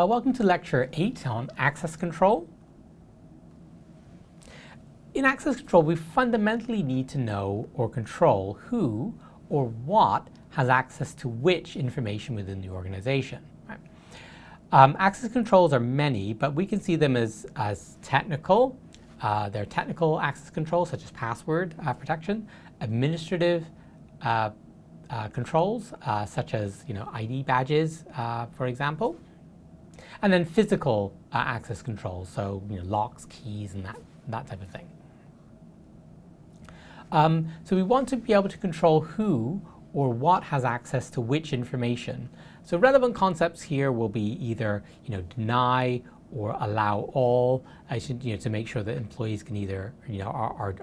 Welcome to Lecture 8 on access control. In access control, we fundamentally need to know or control who or what has access to which information within the organization. Right? Access controls are many, but we can see them as technical. They're technical access controls, such as password protection, administrative controls, such as ID badges, for example. And then physical access controls, so locks, keys, and that type of thing. So we want to be able to control who or what has access to which information. So relevant concepts here will be either deny or allow all. To make sure that employees can either are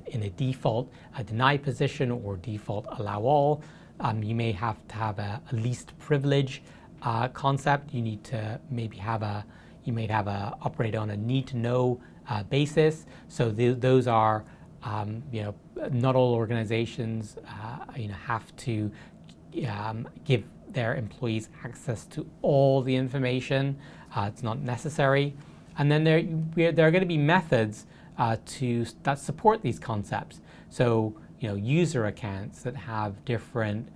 in a default deny position or default allow all. You may have to have a least privilege concept. You need to maybe have operate on a need to know basis. So those are not all organizations have to give their employees access to all the information. It's not necessary. And then there are going to be methods that support these concepts. So user accounts that have different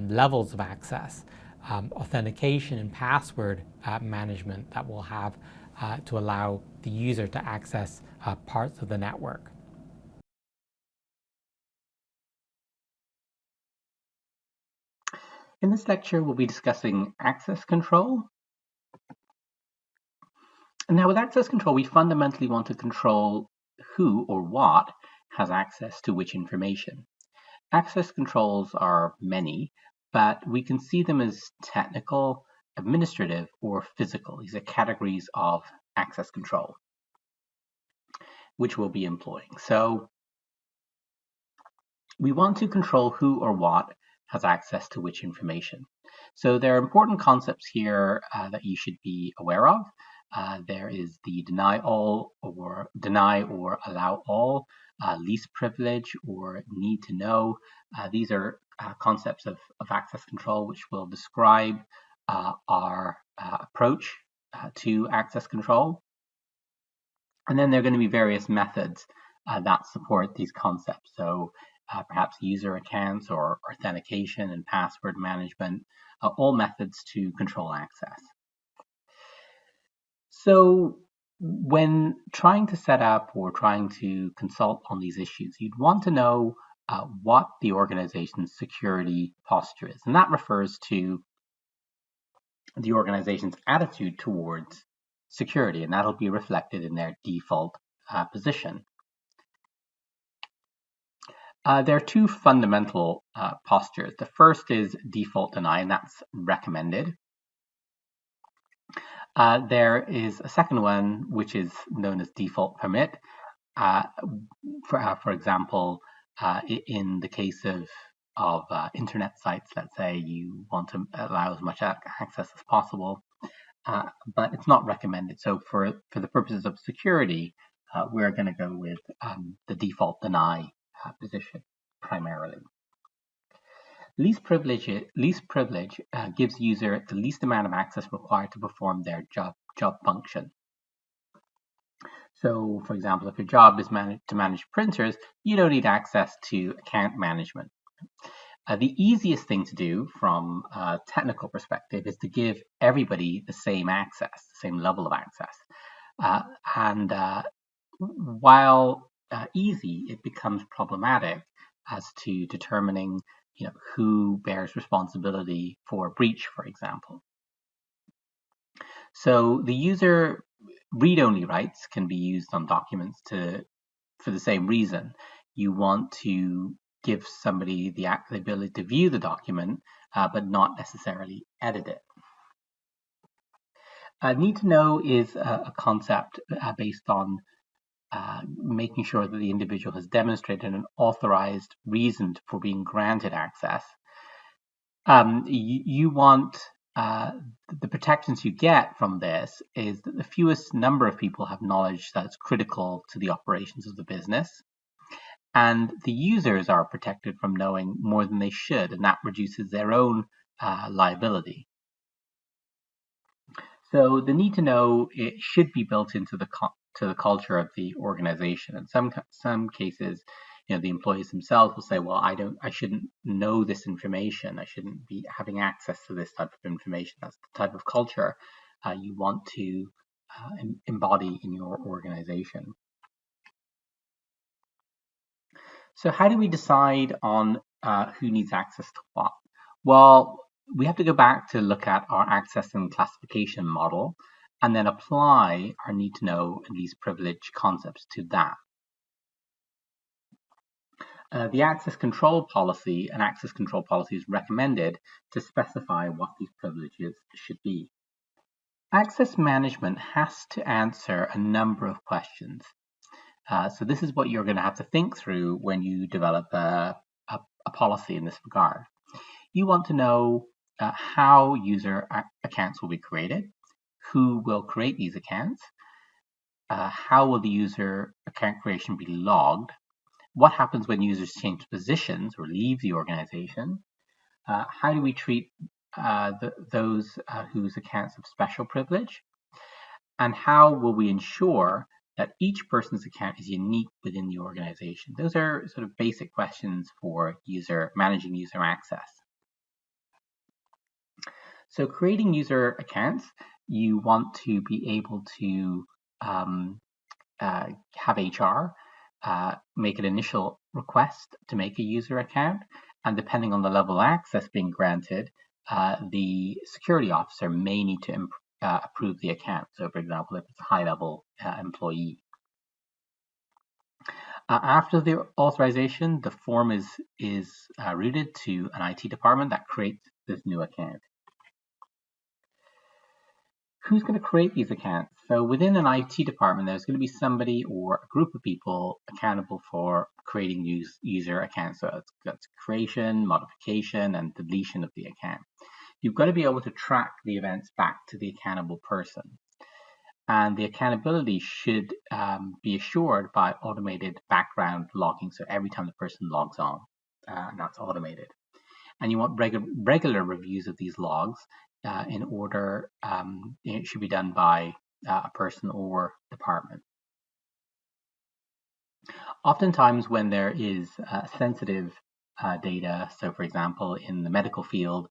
levels of access. Authentication and password management that will have to allow the user to access parts of the network. In this lecture, we'll be discussing access control. Now, with access control, we fundamentally want to control who or what has access to which information. Access controls are many, but we can see them as technical, administrative, or physical. These are categories of access control, which we'll be employing. So we want to control who or what has access to which information. So there are important concepts here that you should be aware of. There is the deny or allow all, least privilege or need to know. These are concepts of access control which will describe our approach to access control. And then there are going to be various methods that support these concepts. So perhaps user accounts or authentication and password management, all methods to control access. So when trying to set up or trying to consult on these issues, you'd want to know what the organization's security posture is. And that refers to the organization's attitude towards security, and that'll be reflected in their default position. There are two fundamental postures. The first is default deny, and that's recommended. There is a second one, which is known as default permit. For example, in the case of internet sites, let's say you want to allow as much access as possible, but it's not recommended. So for the purposes of security, we're going to go with the default deny position primarily. Least privilege gives user the least amount of access required to perform their job function. So, for example, if your job is to manage printers, you don't need access to account management. The easiest thing to do from a technical perspective is to give everybody the same access, the same level of access. While easy, it becomes problematic as to determining who bears responsibility for a breach, for example. So the user read-only rights can be used on documents for the same reason. You want to give somebody the ability to view the document, but not necessarily edit it. Need to know is a concept based on making sure that the individual has demonstrated an authorized reason for being granted access. You want the protections you get from this is that the fewest number of people have knowledge that's critical to the operations of the business, and the users are protected from knowing more than they should, and that reduces their own liability. So the need to know, it should be built into the culture of the organization. In some cases, the employees themselves will say, well, I shouldn't know this information. I shouldn't be having access to this type of information. That's the type of culture you want to embody in your organization. So how do we decide on who needs access to what? Well, we have to go back to look at our access and classification model and then apply our need to know and least privilege concepts to that. The access control policy is recommended to specify what these privileges should be. Access management has to answer a number of questions. So this is what you're going to have to think through when you develop a policy in this regard. You want to know how user accounts will be created, who will create these accounts, how will the user account creation be logged, what happens when users change positions or leave the organization, how do we treat those whose accounts have special privilege, and how will we ensure that each person's account is unique within the organization. Those are sort of basic questions for managing user access. So creating user accounts, you want to be able to have HR make an initial request to make a user account, and depending on the level of access being granted, the security officer may need to approve the account. So for example, if it's a high-level employee. After the authorization, the form is routed to an IT department that creates this new account. Who's going to create these accounts? So within an IT department, there's going to be somebody or a group of people accountable for creating user accounts. So that's creation, modification, and deletion of the account. You've got to be able to track the events back to the accountable person. And the accountability should be assured by automated background logging. So every time the person logs on, that's automated. And you want regular reviews of these logs in order. It should be done by a person or department. Oftentimes when there is sensitive data, so for example, in the medical field,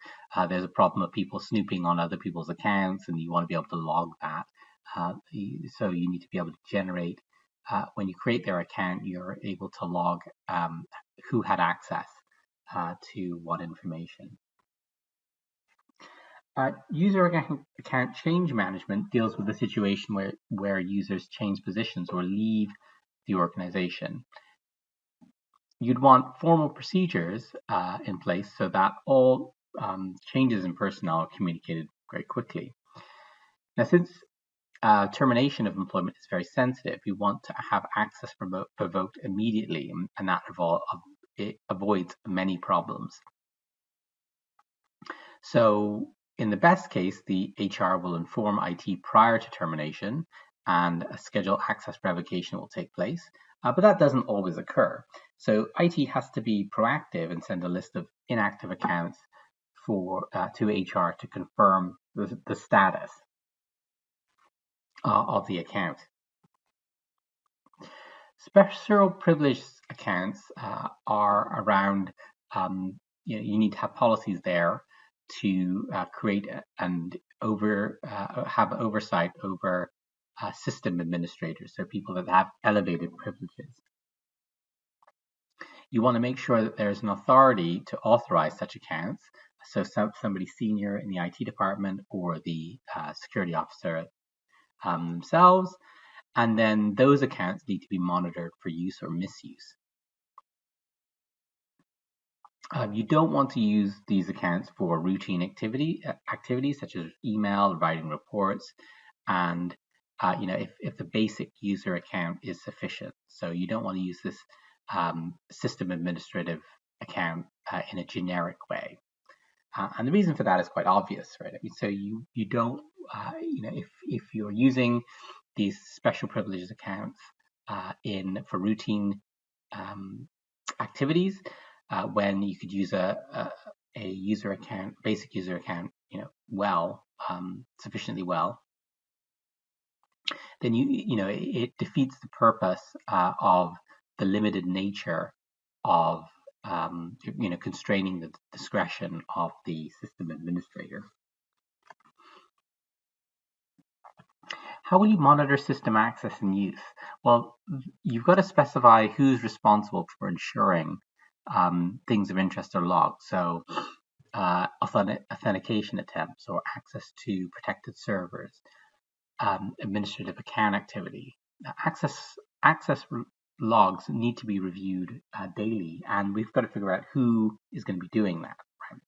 there's a problem of people snooping on other people's accounts, and you want to be able to log that. So you need to be able to generate, when you create their account, you're able to log who had access to what information. User account change management deals with the situation where users change positions or leave the organization. You'd want formal procedures in place so that all changes in personnel are communicated very quickly. Now, since termination of employment is very sensitive, you want to have access revoked immediately, and that it avoids many problems. So in the best case, the HR will inform IT prior to termination, and a scheduled access revocation will take place, but that doesn't always occur. So IT has to be proactive and send a list of inactive accounts to HR to confirm the status of the account. Special privileged accounts are around, you need to have policies there to create and have oversight over system administrators, so people that have elevated privileges. You want to make sure that there's an authority to authorize such accounts, so somebody senior in the IT department or the security officer themselves, and then those accounts need to be monitored for use or misuse. You don't want to use these accounts for routine activities such as email, writing reports, and if the basic user account is sufficient. So you don't want to use this system administrative account in a generic way. And the reason for that is quite obvious, right? I mean, so you don't, if you're using these special privileges accounts for routine activities, when you could use a user account, basic user account, sufficiently well, then it defeats the purpose of the limited nature of constraining the discretion of the system administrator. How will you monitor system access and use? Well, you've got to specify who's responsible for ensuring things of interest are logged. So authentication attempts or access to protected servers, administrative account activity. Access logs need to be reviewed daily, and we've got to figure out who is going to be doing that. Right?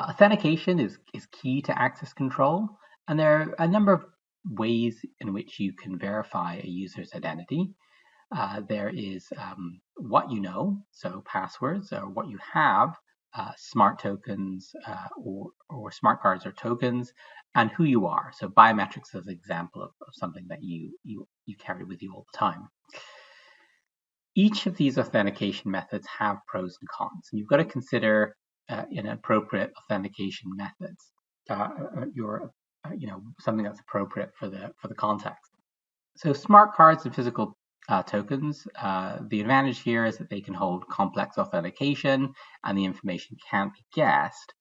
Authentication is key to access control, and there are a number of ways in which you can verify a user's identity. There is what you know, so passwords, or what you have, smart tokens or smart cards or tokens, and who you are. So biometrics is an example of something that you carry with you all the time. Each of these authentication methods have pros and cons, and you've got to consider appropriate authentication methods. Something that's appropriate for the context. So smart cards and physical tokens, the advantage here is that they can hold complex authentication and the information can't be guessed.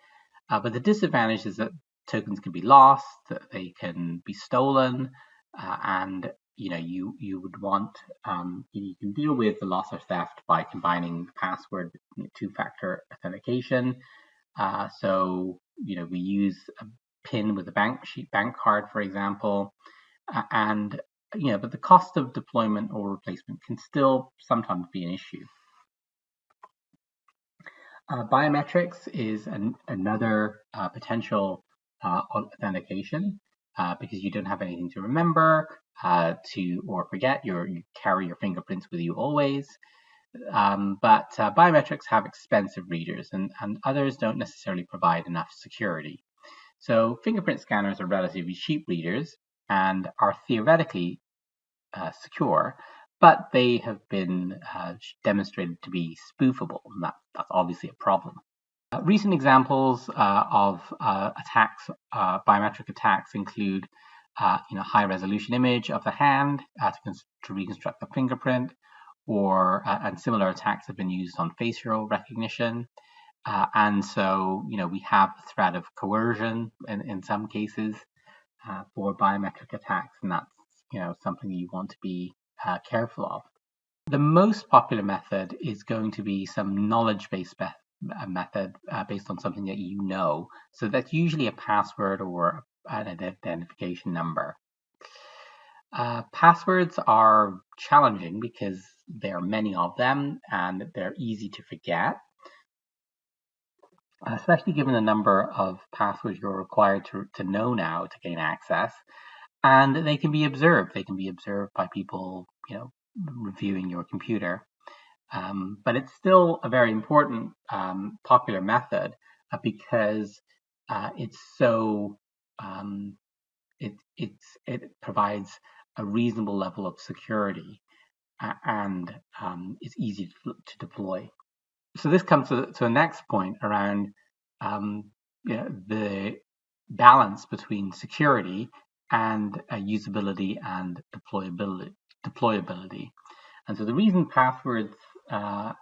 But the disadvantage is that tokens can be lost, that they can be stolen, and you would want you can deal with the loss or theft by combining the password with two-factor authentication. So we use a PIN with a bank card, for example, and but the cost of deployment or replacement can still sometimes be an issue. Biometrics is another potential authentication because you don't have anything to remember or forget. You carry your fingerprints with you always. But biometrics have expensive readers, and others don't necessarily provide enough security. So fingerprint scanners are relatively cheap readers and are theoretically secure, but they have been demonstrated to be spoofable, and that's obviously a problem. Recent examples of attacks, biometric attacks, include high-resolution image of the hand to reconstruct the fingerprint, and similar attacks have been used on facial recognition. And so, we have the threat of coercion in some cases for biometric attacks, and that's something you want to be careful of. The most popular method is going to be some knowledge-based method based on something that you know. So that's usually a password or an identification number. Passwords are challenging because there are many of them and they're easy to forget, especially given the number of passwords you're required to know now to gain access. And they can be observed. They can be observed by people, reviewing your computer. But it's still a very important popular method because it's so it provides a reasonable level of security and it's easy to deploy. So this comes to the next point around the balance between security and usability and deployability. And so the reason passwords are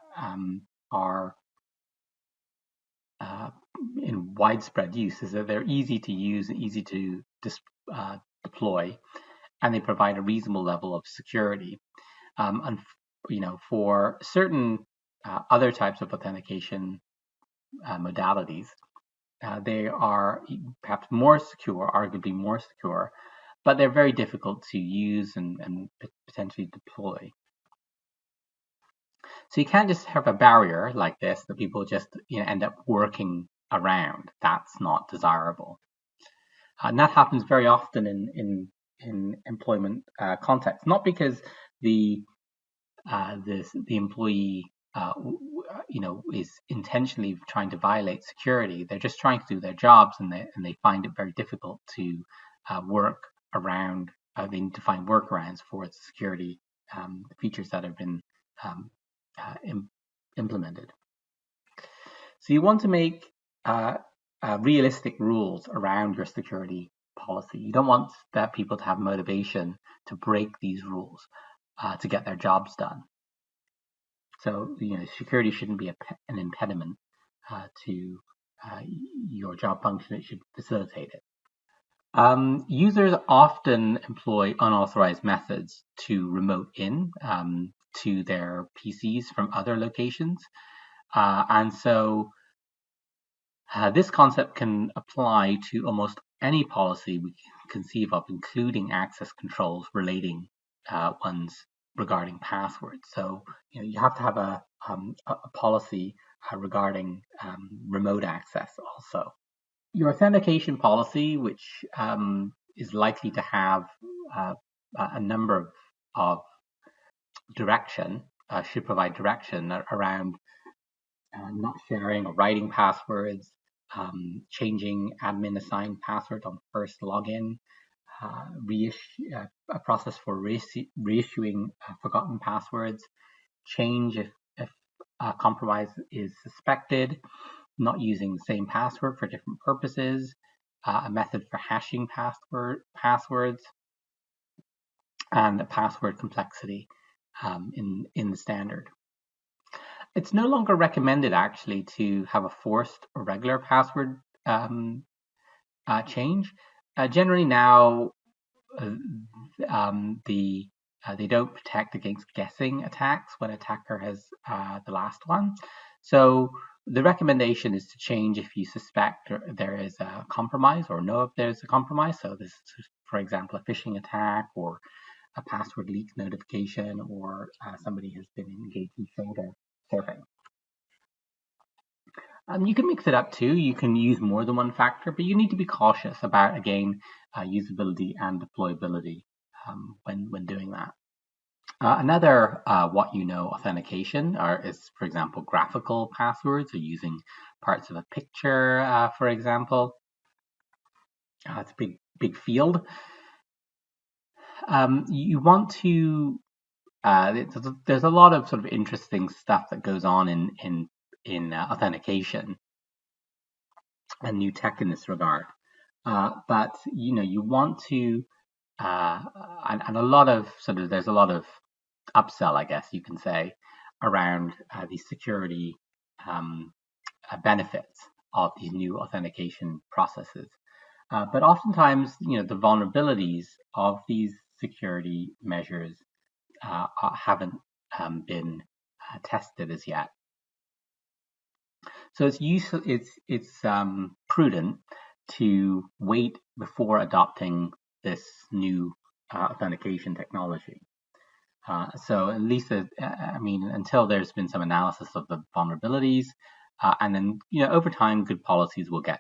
in widespread use is that they're easy to use and easy to deploy, and they provide a reasonable level of security. And for certain other types of authentication modalities, they are perhaps more secure, arguably more secure, but they're very difficult to use and potentially deploy. So you can't just have a barrier like this that people just end up working around. That's not desirable. And that happens very often in employment context, not because the employee is intentionally trying to violate security. They're just trying to do their jobs, and they find it very difficult to work around. They need to find workarounds for the security features that have been implemented. So you want to make realistic rules around your security policy. You don't want that people to have motivation to break these rules to get their jobs done. So, security shouldn't be an impediment to your job function. It should facilitate it. Users often employ unauthorized methods to remote in to their PCs from other locations. And so this concept can apply to almost any policy we can conceive of, including access controls relating ones regarding passwords. So you have to have a policy regarding remote access also. Your authentication policy, which is likely to have a number of direction, should provide direction around not sharing or writing passwords, changing admin assigned password on first login, a process for reissuing forgotten passwords, change if compromise is suspected, not using the same password for different purposes, a method for hashing passwords, and a password complexity in the standard. It's no longer recommended actually to have a forced or regular password change. Generally now, they don't protect against guessing attacks when attacker has the last one. So the recommendation is to change if you suspect there is a compromise or know if there's a compromise. So this is, for example, a phishing attack or a password leak notification, or somebody has been engaged in shoulder surfing. You can mix it up too. You can use more than one factor, but you need to be cautious about, again, usability and deployability when doing that. Another authentication is, for example, graphical passwords, or using parts of a picture, for example. It's a big field. You want to. There's a lot of sort of interesting stuff that goes on in authentication and new tech in this regard. But you want to, and a lot of there's a lot of upsell, I guess you can say, around these security benefits of these new authentication processes. But oftentimes, the vulnerabilities of these security measures haven't been tested as yet. So it's prudent to wait before adopting this new authentication technology. So at least, until there's been some analysis of the vulnerabilities, and then over time, good policies will get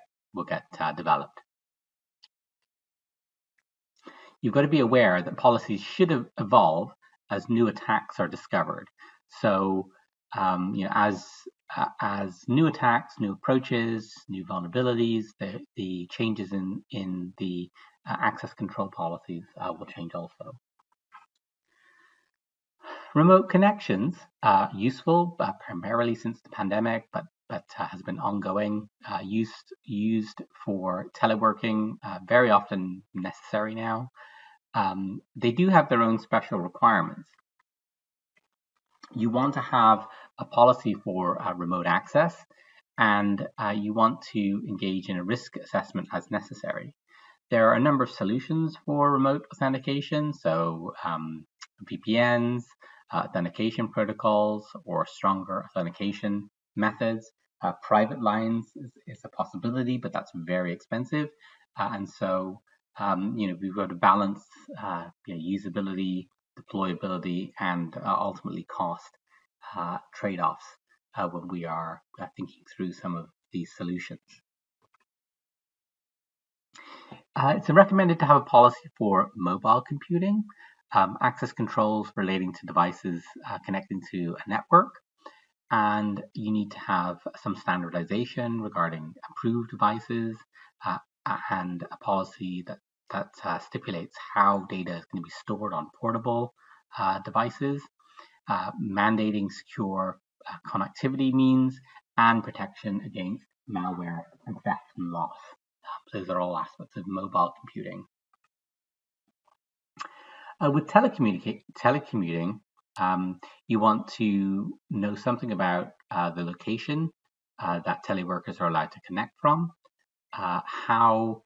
developed. You've got to be aware that policies should evolve as new attacks are discovered. So as new attacks, new approaches, new vulnerabilities, the changes in the access control policies will change also. Remote connections are useful primarily since the pandemic, but has been ongoing, used for teleworking, very often necessary now. They do have their own special requirements. You want to have a policy for remote access, and you want to engage in a risk assessment as necessary. There are a number of solutions for remote authentication, so VPNs, authentication protocols, or stronger authentication methods. Private lines is a possibility, but that's very expensive, and so we've got to balance usability, deployability, and ultimately cost trade-offs when we are thinking through some of these solutions. It's recommended to have a policy for mobile computing, access controls relating to devices connecting to a network, and you need to have some standardization regarding approved devices and a policy that stipulates how data is going to be stored on portable devices, mandating secure connectivity means, and protection against malware and theft and loss. Those are all aspects of mobile computing. With telecommuting, you want to know something about the location that teleworkers are allowed to connect from, how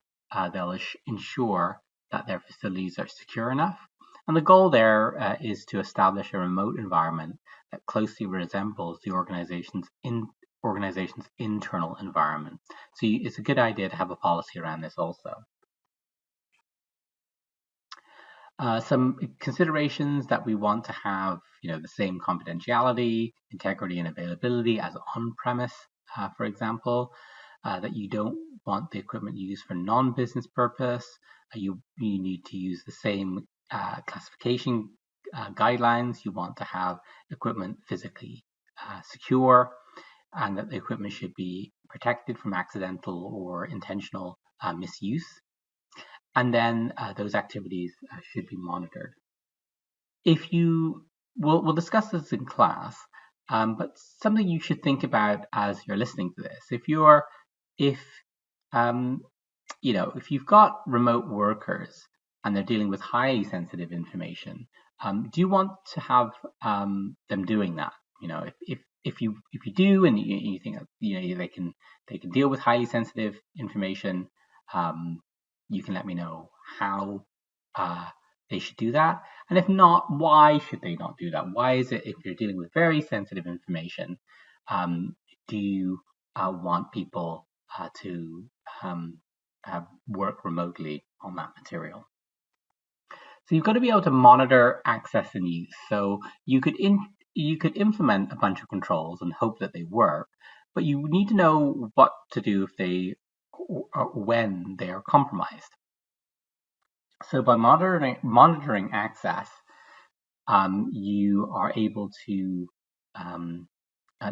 they'll ensure that their facilities are secure enough. And the goal there is to establish a remote environment that closely resembles the organization's internal environment. So it's a good idea to have a policy around this also. Some considerations that we want to have, the same confidentiality, integrity, and availability as on-premise, for example, that you don't want the equipment used for non-business purpose. You need to use the same classification guidelines. You want to have equipment physically secure, and that the equipment should be protected from accidental or intentional misuse. And then those activities should be monitored. We'll discuss this in class, but something you should think about as you're listening to this. If you've got remote workers and they're dealing with highly sensitive information, do you want to have them doing that? If you do, and you think they can deal with highly sensitive information, you can let me know how they should do that. And if not, why should they not do that? Why is it, if you're dealing with very sensitive information, do you want people to work remotely on that material? So you've got to be able to monitor access and use. So you could implement a bunch of controls and hope that they work, but you need to know what to do when they are compromised. So by monitoring access, you are able to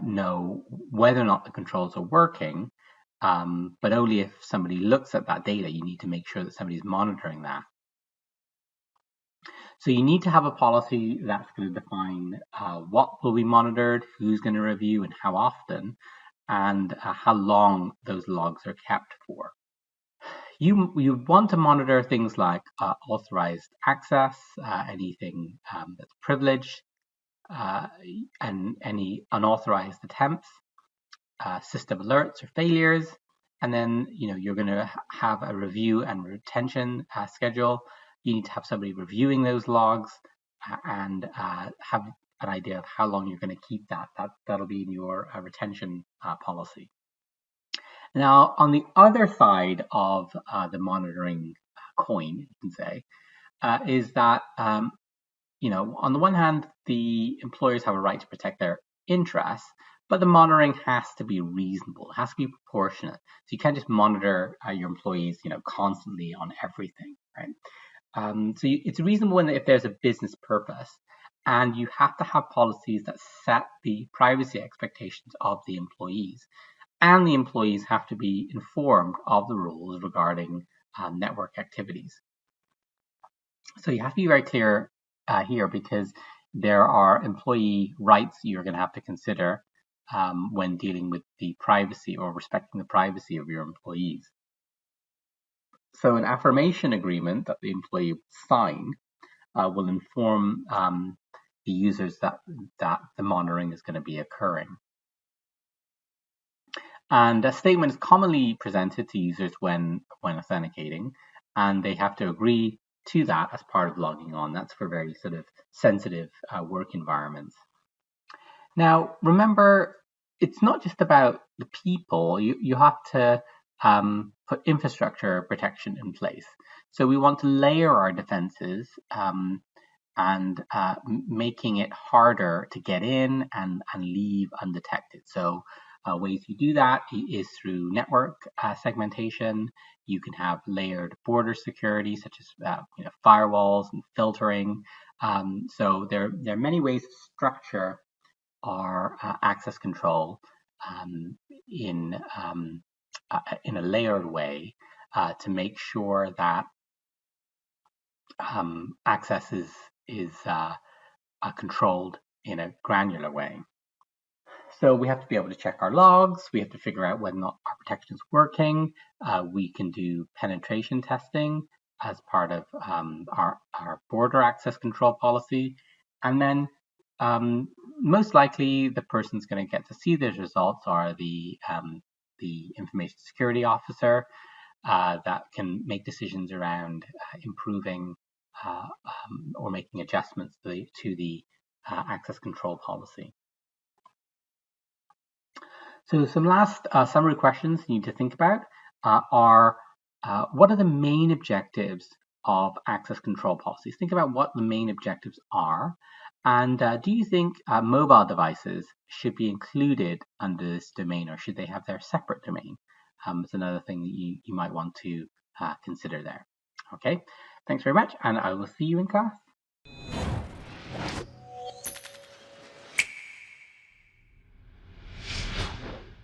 know whether or not the controls are working, but only if somebody looks at that data. You need to make sure that somebody's monitoring that. So you need to have a policy that's going to define what will be monitored, who's going to review, and how often, and how long those logs are kept for. You want to monitor things like authorized access, anything that's privileged, and any unauthorized attempts, system alerts or failures, and then you're going to have a review and retention schedule. You need to have somebody reviewing those logs and have an idea of how long you're going to keep that. That'll be in your retention policy. Now, on the other side of the monitoring coin, you can say, is that, on the one hand, the employers have a right to protect their interests, but the monitoring has to be reasonable. It has to be proportionate. So you can't just monitor your employees, constantly on everything, right? So it's reasonable if there's a business purpose, and you have to have policies that set the privacy expectations of the employees. And the employees have to be informed of the rules regarding network activities. So you have to be very clear here, because there are employee rights you're going to have to consider when dealing with the privacy or respecting the privacy of your employees. So an affirmation agreement that the employee will sign will inform the users that the monitoring is going to be occurring. And a statement is commonly presented to users when authenticating, and they have to agree to that as part of logging on. That's for very sort of sensitive work environments. Now, remember, it's not just about the people. You have to put infrastructure protection in place. So we want to layer our defenses and making it harder to get in and leave undetected. So ways you do that is through network segmentation. You can have layered border security, such as firewalls and filtering. So there are many ways to structure our access control in a layered way to make sure that access is controlled in a granular way. So we have to be able to check our logs. We have to figure out whether or not our protection is working. We can do penetration testing as part of our border access control policy. And then most likely the person's going to get to see those results are the information security officer that can make decisions around improving or making adjustments to the access control policy. So some last summary questions you need to think about are what are the main objectives of access control policies? Think about what the main objectives are. And do you think mobile devices should be included under this domain, or should they have their separate domain? It's another thing that you might want to consider there. Okay, thanks very much, and I will see you in class.